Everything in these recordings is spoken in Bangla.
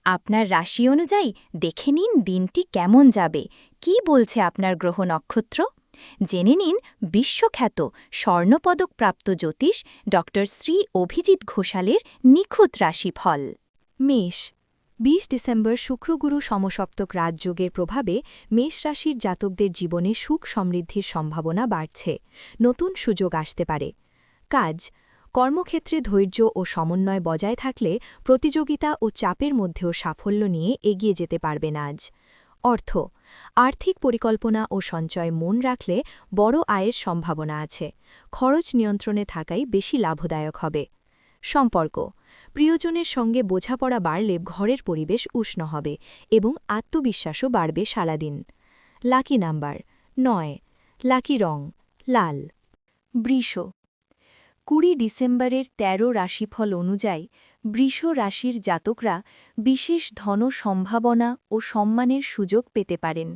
আপনার রাশি অনুযায়ী দেখে নিন দিনটি কেমন যাবে, কি বলছে আপনার গ্রহ নক্ষত্র। জেনে নিন বিশ্বখ্যাত স্বর্ণপদকপ্রাপ্ত জ্যোতিষ ড শ্রী অভিজিৎ ঘোষালের নিখুঁত রাশিফল। মেষ, ২০ ডিসেম্বর শুক্রগুরু সমসপ্তক রাজযোগের প্রভাবে মেষ রাশির জাতকদের জীবনে সুখ সমৃদ্ধির সম্ভাবনা বাড়ছে। নতুন সুযোগ আসতে পারে। কাজ, কর্মক্ষেত্রে ধৈর্য ও সমন্বয় বজায় থাকলে প্রতিযোগিতা ও চাপের মধ্যেও সাফল্য নিয়ে এগিয়ে যেতে পারবেন আজ। অর্থ, আর্থিক পরিকল্পনা ও সঞ্চয় মন রাখলে বড় আয়ের সম্ভাবনা আছে। খরচ নিয়ন্ত্রণে থাকাই বেশি লাভদায়ক হবে। সম্পর্ক, প্রিয়জনের সঙ্গে বোঝাপড়া বাড়লে ঘরের পরিবেশ উষ্ণ হবে এবং আত্মবিশ্বাসও বাড়বে সারাদিন। লাকি নাম্বার ৯, লাকি রং লাল। বৃষ, ২০ ডিসেম্বরের ১৩ রাশিফল অনুযায়ী বৃষ রাশির জাতকরা বিশেষ ধন সম্ভাবনা ও সম্মানের সুযোগ পেতে পারেন।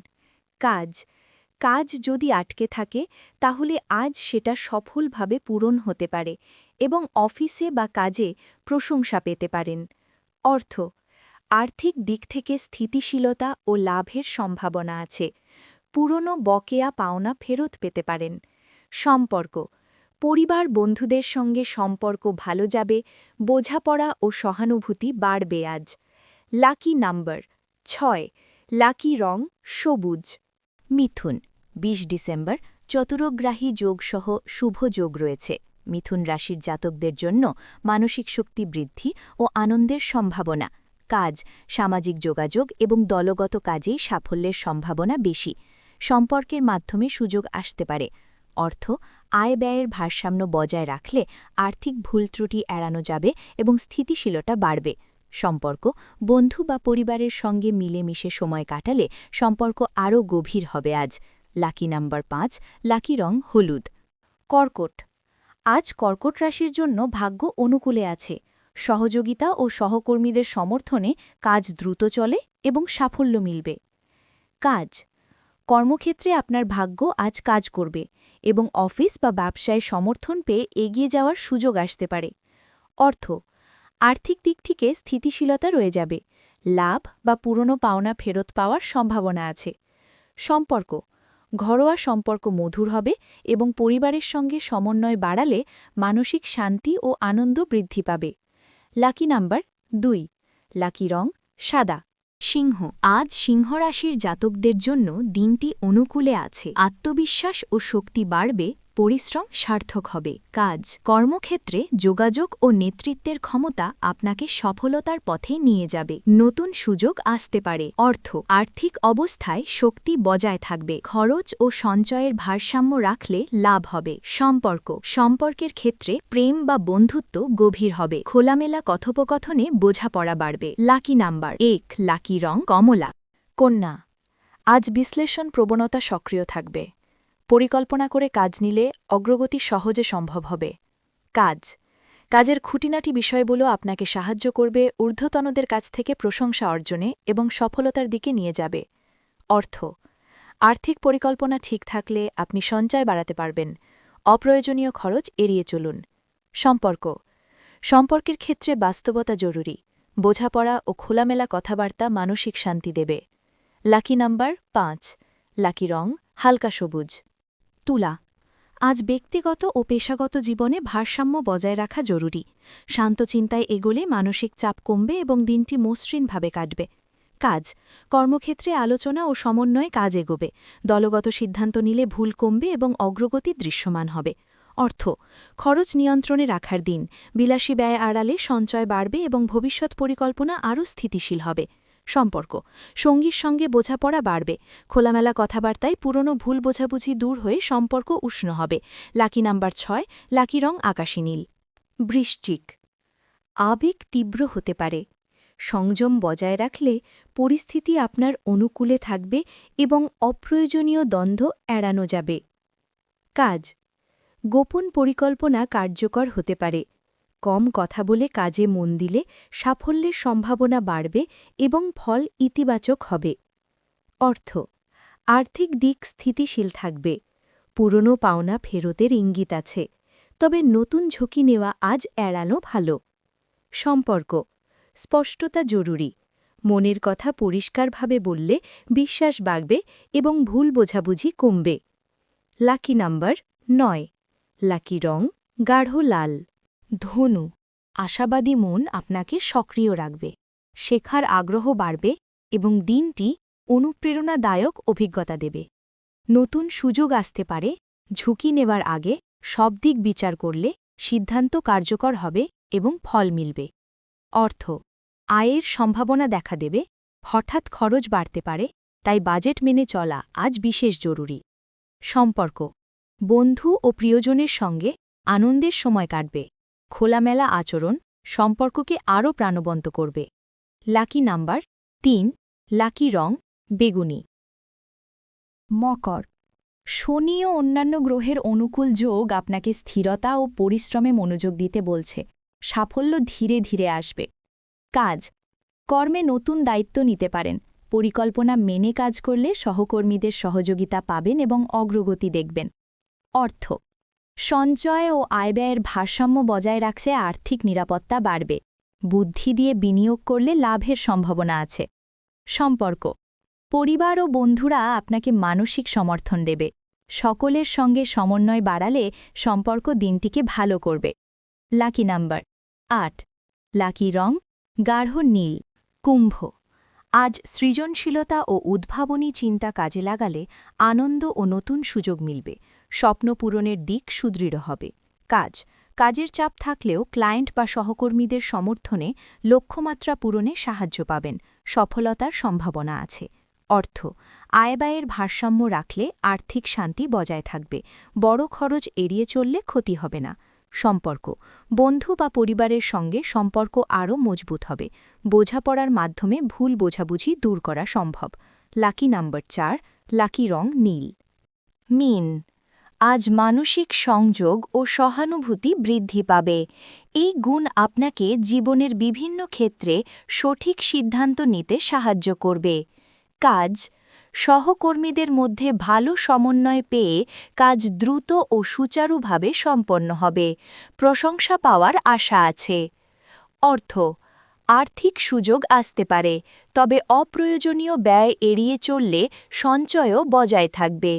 কাজ যদি আটকে থাকে তাহলে আজ সেটা সফলভাবে পূরণ হতে পারে এবং অফিসে বা কাজে প্রশংসা পেতে পারেন। অর্থ, আর্থিক দিক থেকে স্থিতিশীলতা ও লাভের সম্ভাবনা আছে। পুরনো বকেয়া পাওনা ফেরত পেতে পারেন। সম্পর্ক, পরিবার বন্ধুদের সঙ্গে সম্পর্ক ভালো যাবে, বোঝাপড়া ও সহানুভূতি বাড়বে আজ। লাকি নাম্বার ৬, লাকি রং সবুজ। মিথুন, ২০ ডিসেম্বর চতুরগ্রাহী যোগসহ শুভ যোগ রয়েছে। মিথুন রাশির জাতকদের জন্য মানসিক শক্তি বৃদ্ধি ও আনন্দের সম্ভাবনা। কাজ, সামাজিক যোগাযোগ এবং দলগত কাজেই সাফল্যের সম্ভাবনা বেশি। সম্পর্কের মাধ্যমে সুযোগ আসতে পারে। অর্থ, আয় ব্যয়ের ভারসাম্য বজায় রাখলে আর্থিক ভুল ত্রুটি এড়ানো যাবে এবং স্থিতিশীলতা বাড়বে। সম্পর্ক, বন্ধু বা পরিবারের সঙ্গে মিলেমিশে সময় কাটালে সম্পর্ক আরও গভীর হবে আজ। লাকি নাম্বার ৫, লাকি রং হলুদ। কর্কট, আজ কর্কট রাশির জন্য ভাগ্য অনুকূলে আছে। সহযোগিতা ও সহকর্মীদের সমর্থনে কাজ দ্রুত চলে এবং সাফল্য মিলবে। কাজ, কর্মক্ষেত্রে আপনার ভাগ্য আজ কাজ করবে এবং অফিস বা ব্যবসায় সমর্থন পেয়ে এগিয়ে যাওয়ার সুযোগ আসতে পারে। অর্থ, আর্থিক দিক থেকে স্থিতিশীলতা রয়ে যাবে। লাভ বা পুরনো পাওনা ফেরত পাওয়ার সম্ভাবনা আছে। সম্পর্ক, ঘরোয়া সম্পর্ক মধুর হবে এবং পরিবারের সঙ্গে সমন্বয় বাড়ালে মানসিক শান্তি ও আনন্দ বৃদ্ধি পাবে। লাকি নাম্বার ২, লাকি রং সাদা। সিংহ, আজ সিংহ রাশির জাতকদের জন্য দিনটি অনুকূলে আছে। আত্মবিশ্বাস ও শক্তি বাড়বে, পরিশ্রম সার্থক হবে। কাজ, কর্মক্ষেত্রে যোগাযোগ ও নেতৃত্বের ক্ষমতা আপনাকে সফলতার পথে নিয়ে যাবে। নতুন সুযোগ আসতে পারে। অর্থ, আর্থিক অবস্থায় শক্তি বজায় থাকবে। খরচ ও সঞ্চয়ের ভারসাম্য রাখলে লাভ হবে। সম্পর্ক, সম্পর্কের ক্ষেত্রে প্রেম বা বন্ধুত্ব গভীর হবে। খোলামেলা কথোপকথনে বোঝাপড়া বাড়বে। লাকি নাম্বার ১, লাকি রং কমলা। কন্যা, আজ বিশ্লেষণ প্রবণতা সক্রিয় থাকবে। পরিকল্পনা করে কাজ নিলে অগ্রগতি সহজে সম্ভব হবে। কাজের খুঁটিনাটি বিষয়গুলো আপনাকে সাহায্য করবে ঊর্ধ্বতনদের কাছ থেকে প্রশংসা অর্জনে এবং সফলতার দিকে নিয়ে যাবে। অর্থ, আর্থিক পরিকল্পনা ঠিক থাকলে আপনি সঞ্চয় বাড়াতে পারবেন। অপ্রয়োজনীয় খরচ এড়িয়ে চলুন। সম্পর্কের ক্ষেত্রে বাস্তবতা জরুরি। বোঝাপড়া ও খোলামেলা কথাবার্তা মানসিক শান্তি দেবে। লাকি নাম্বার ৫, লাকি রং হালকা সবুজ। তুলা, আজ ব্যক্তিগত ও পেশাগত জীবনে ভারসাম্য বজায় রাখা জরুরি। শান্ত চিন্তায় এগোলে মানসিক চাপ কমবে এবং দিনটি মসৃণভাবে কাটবে। কাজ, কর্মক্ষেত্রে আলোচনা ও সমন্বয়ে কাজ এগোবে। দলগত সিদ্ধান্ত নিলে ভুল কমবে এবং অগ্রগতি দৃশ্যমান হবে। অর্থ, খরচ নিয়ন্ত্রণে রাখার দিন। বিলাসী ব্যয় আড়ালে সঞ্চয় বাড়বে এবং ভবিষ্যৎ পরিকল্পনা আরও স্থিতিশীল হবে। সম্পর্ক, সঙ্গীর সঙ্গে বোঝাপড়া বাড়বে। খোলামেলা কথাবার্তায় পুরনো ভুল বোঝাবুঝি দূর হয়ে সম্পর্ক উষ্ণ হবে। লাকি নাম্বার ৬, লাকি রং আকাশী নীল। বৃশ্চিক, আবেগ তীব্র হতে পারে। সংযম বজায় রাখলে পরিস্থিতি আপনার অনুকূলে থাকবে এবং অপ্রয়োজনীয় দ্বন্দ্ব এড়ানো যাবে। কাজ, গোপন পরিকল্পনা কার্যকর হতে পারে। কম কথা বলে কাজে মন দিলে সাফল্যের সম্ভাবনা বাড়বে এবং ফল ইতিবাচক হবে। অর্থ, আর্থিক দিক স্থিতিশীল থাকবে। পুরনো পাওনা ফেরতের ইঙ্গিত আছে, তবে নতুন ঝুঁকি নেওয়া আজ এড়ানো ভালো। সম্পর্ক, স্পষ্টতা জরুরি। মনের কথা পরিষ্কারভাবে বললে বিশ্বাস বাড়বে এবং ভুল বোঝাবুঝি কমবে। Lucky number 9। লাকি রং গাঢ় লাল। ধনু, আশাবাদী মন আপনাকে সক্রিয় রাখবে, শেখার আগ্রহ বাড়বে এবং দিনটি অনুপ্রেরণাদায়ক অভিজ্ঞতা দেবে। নতুন সুযোগ আসতে পারে, ঝুঁকি নেবার আগে সব দিক বিচার করলে সিদ্ধান্ত কার্যকর হবে এবং ফল মিলবে। অর্থ, আয়ের সম্ভাবনা দেখা দেবে, হঠাৎ খরচ বাড়তে পারে, তাই বাজেট মেনে চলা আজ বিশেষ জরুরি। সম্পর্ক, বন্ধু ও প্রিয়জনের সঙ্গে আনন্দের সময় কাটবে, খোলামেলা আচরণ সম্পর্ককে আরও প্রাণবন্ত করবে। Lucky number 3। লাকি রং বেগুনি। মকর, শনি ও অন্যান্য গ্রহের অনুকূল যোগ আপনাকে স্থিরতা ও পরিশ্রমে মনোযোগ দিতে বলছে, সাফল্য ধীরে ধীরে আসবে। কাজ, কর্মে নতুন দায়িত্ব নিতে পারেন, পরিকল্পনা মেনে কাজ করলে সহকর্মীদের সহযোগিতা পাবেন এবং অগ্রগতি দেখবেন। অর্থ, সঞ্চয় ও আয়ব্যয়ের ভারসাম্য বজায় রাখতে আর্থিক নিরাপত্তা বাড়বে, বুদ্ধি দিয়ে বিনিয়োগ করলে লাভের সম্ভাবনা আছে। সম্পর্ক, পরিবার ও বন্ধুরা আপনাকে মানসিক সমর্থন দেবে, সকলের সঙ্গে সমন্বয় বাড়ালে সম্পর্ক দিনটিকে ভালো করবে। Lucky number 8। লাকি রং গাঢ় নীল। কুম্ভ, আজ সৃজনশীলতা ও উদ্ভাবনী চিন্তা কাজে লাগালে আনন্দ ও নতুন সুযোগ মিলবে, স্বপ্ন পূরণের দিক সুদৃঢ় হবে। কাজের চাপ থাকলেও ক্লায়েন্ট বা সহকর্মীদের সমর্থনে লক্ষ্যমাত্রা পূরণে সাহায্য পাবেন, সফলতার সম্ভাবনা আছে। অর্থ, আয়ব্যয়ের ভারসাম্য রাখলে আর্থিক শান্তি বজায় থাকবে, বড় খরচ এড়িয়ে চললে ক্ষতি হবে না। সম্পর্ক, বন্ধু বা পরিবারের সঙ্গে সম্পর্ক আরও মজবুত হবে, বোঝাপড়ার মাধ্যমে ভুল বোঝাবুঝি দূর করা সম্ভব। Lucky number 4। লাকি রং নীল। মীন, আজ মানসিক সংযোগ ও সহানুভূতি বৃদ্ধি পাবে, এই গুণ আপনাকে জীবনের বিভিন্ন ক্ষেত্রে সঠিক সিদ্ধান্ত নিতে সাহায্য করবে। কাজ, সহকর্মীদের মধ্যে ভালো সমন্বয় পেয়ে কাজ দ্রুত ও সুচারুভাবে সম্পন্ন হবে, প্রশংসা পাওয়ার আশা আছে। অর্থ, আর্থিক সুযোগ আসতে পারে, তবে অপ্রয়োজনীয় ব্যয় এড়িয়ে চললে সঞ্চয়ও বজায় থাকবে।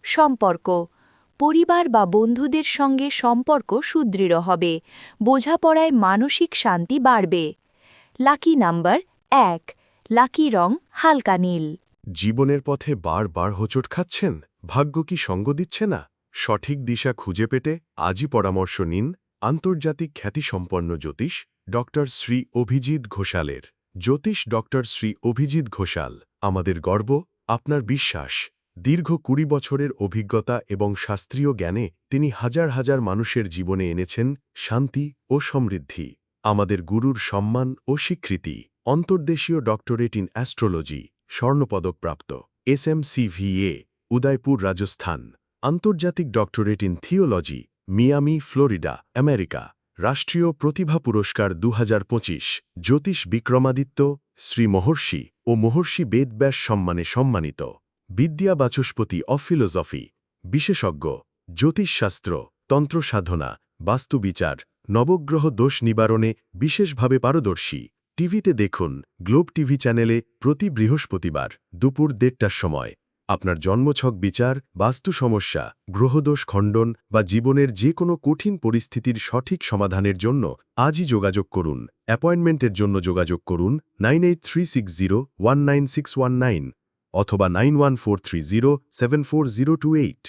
সম্পর্ক, পরিবার বা বন্ধুদের সঙ্গে সম্পর্ক সুদৃঢ় হবে, বোঝাপড়ায় মানসিক শান্তি বাড়বে। Lucky number 1। লাকি রং হালকা নীল। জীবনের পথে বারবার হোঁচট খাচ্ছেন, ভাগ্য কি সঙ্গ দিচ্ছে না? সঠিক দিশা খুঁজে পেতে আজই পরামর্শ নিন আন্তর্জাতিক খ্যাতিসম্পন্ন জ্যোতিষ ডক্টর শ্রী অভিজিৎ ঘোষালের। জ্যোতিষ ডক্টর শ্রী অভিজিৎ ঘোষাল আমাদের গর্ব, আপনার বিশ্বাস। দীর্ঘ 20 বছরের অভিজ্ঞতা এবং শাস্ত্রীয় জ্ঞানে তিনি হাজার হাজার মানুষের জীবনে এনেছেন শান্তি ও সমৃদ্ধি। আমাদের গুরুর সম্মান ও স্বীকৃতি। অন্তর্দেশীয় ডক্টরেট ইন অ্যাস্ট্রোলজি, স্বর্ণপদকপ্রাপ্ত, SMCVA, উদয়পুর, রাজস্থান। আন্তর্জাতিক doctorate in theology, Miami, Florida, America. রাষ্ট্রীয় প্রতিভা পুরস্কার 2025, জ্যোতিষ বিক্রমাদিত্য, শ্রী মহর্ষি ও মহর্ষি বেদব্যাস সম্মানে সম্মানিত। বিদ্যা বাচস্পতি অফ ফিলোসফি, বিশেষজ্ঞ, জ্যোতিষশাস্ত্র, তন্ত্র সাধনা, বাস্তুবিচার, নবগ্রহ দোষ নিবারণে বিশেষভাবে পারদর্শী। টিভিতে দেখুন গ্লোব টিভি চ্যানেলে প্রতি বৃহস্পতিবার দুপুর 1:30টার সময়। আপনার জন্মছক বিচার, বাস্তু সমস্যা, গ্রহদোষ খণ্ডন বা জীবনের যে কোনো কঠিন পরিস্থিতির সঠিক সমাধানের জন্য আজই যোগাযোগ করুন। অ্যাপয়েন্টমেন্টের জন্য যোগাযোগ করুন 9836019619 অথবা 9143074028।